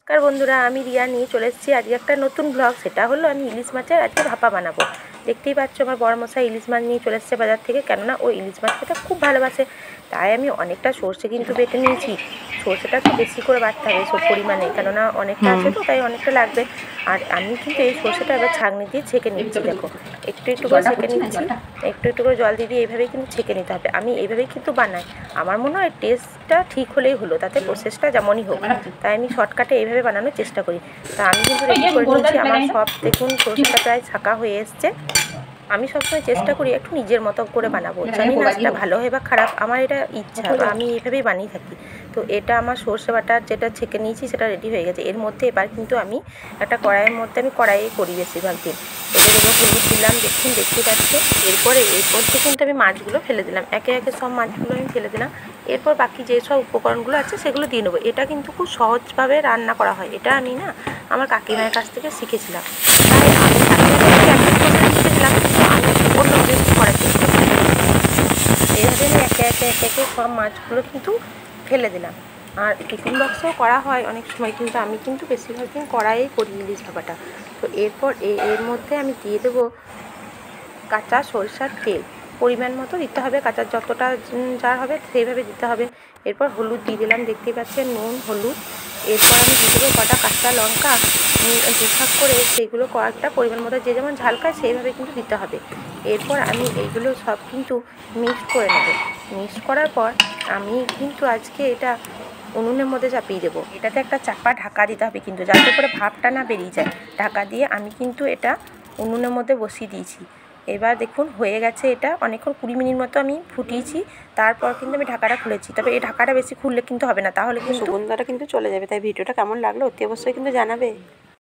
নমস্কার বন্ধুরা, আমি রিয়া নিয়ে চলে এসেছি আজকে একটা নতুন ব্লগ। সেটা হলো আমি ইলিশ মাছের আজকে ভাপা বানাবো। দেখতেই পাচ্ছ আমার বড়মশাই ইলিশ মাছ নিয়ে চলে এসেছে বাজার থেকে, কেননা ও ইলিশ মাছ খেতে খুব ভালোবাসে। তাই আমি অনেকটা সর্ষে কিন্তু বেটে নিয়েছি। সর্ষেটা একটু বেশি করে বাটতে হবে সব পরিমাণে, কেননা অনেকটা আছে তো, তাই অনেকটা লাগবে। আর আমি কিন্তু এই সর্ষেটা এবার ছাঁকনি দিয়ে ছেঁকে নিচ্ছি। দেখো, একটু একটু করে ছেঁকে নিচ্ছি, একটু একটু করে জল দিয়ে এইভাবেই কিন্তু ছেঁকে নিতে হবে। আমি এইভাবেই কিন্তু বানাই। আমার মনে হয় টেস্টটা ঠিক হলেই হলো, তাতে প্রসেসটা যেমনই হোক। তাই আমি শর্টকাটে এইভাবে বানানোর চেষ্টা করি। তা আমি কিন্তু রেডি করে নিয়েছি আমার সব। দেখুন সর্ষেটা প্রায় ছাঁকা হয়ে এসছে। আমি সবসময় চেষ্টা করি একটু নিজের মতো করে বানাবো। জানি না সেটা ভালো হয় বা খারাপ, আমার এটা ইচ্ছা বা আমি এইভাবেই বানিয়ে থাকি। তো এটা আমার সর্ষে বাটার যেটা ছেঁকে নিয়েছি সেটা রেডি হয়ে গেছে। এর মধ্যে এবার কিন্তু আমি একটা কড়াইয়ের মধ্যে, আমি কড়াইয়ে করি বেশিরভাগ দিন। এবার হলুদ দিলাম, দেখুন দেখতে পাচ্ছে। এরপর থেকে কিন্তু আমি মাছগুলো ফেলে দিলাম, একে একে সব মাছগুলো আমি ফেলে দিলাম। এরপর বাকি যেসব উপকরণগুলো আছে সেগুলো দিয়ে নেবো। এটা কিন্তু খুব সহজভাবে রান্না করা হয়। এটা আমি না আমার কাকিমায়ের কাছ থেকে শিখেছিলাম। তাই আমি কাকিমাকে শিখেছিলাম, কিন্তু আমি অন্য কিছু করার চেষ্টা করি। এইভাবে আমি একে একে একে একে সব মাছগুলো কিন্তু ফেলে দিলাম। আর টিফিন বক্সেও করা হয় অনেক সময়, কিন্তু আমি কিন্তু বেশিরভাগ দিন কড়াইয়েই করি ইলিশ ভাপাটা। তো এরপর এর মধ্যে আমি দিয়ে দেবো কাঁচা সরষার তেল। পরিমাণ মতো দিতে হবে, কাঁচা যতটা যার হবে সেইভাবে দিতে হবে। এরপর হলুদ দিয়ে দিলাম, দেখতেই পাচ্ছেন, নুন হলুদ। এরপর আমি দিয়ে দেবো কটা কাঁচা লঙ্কা, দুভাগ করে, সেইগুলো কয়েকটা পরিমাণ মতো যে যেমন ঝাল খায় সেইভাবে কিন্তু দিতে হবে। এরপর আমি এইগুলো সব কিন্তু মিক্সড করে নেব। মিক্সড করার পর আমি কিন্তু আজকে এটা উনুনের মধ্যে চাপিয়ে দেবো। এটাতে একটা চাপা ঢাকা দিতে হবে কিন্তু, যাতে করে ভাপটা না বেরিয়ে যায়। ঢাকা দিয়ে আমি কিন্তু এটা উনুনের মধ্যে বসিয়ে দিয়েছি। এবার দেখুন হয়ে গেছে। এটা অনেকক্ষণ 20 মিনিট মতো আমি ফুটিয়েছি। তারপর কিন্তু আমি ঢাকাটা খুলেছি। তবে এই ঢাকাটা বেশি খুললে কিন্তু হবে না, তাহলে কিন্তু সুগন্ধটা কিন্তু চলে যাবে। তাই ভিডিওটা কেমন লাগলো অতি অবশ্যই কিন্তু জানাবে।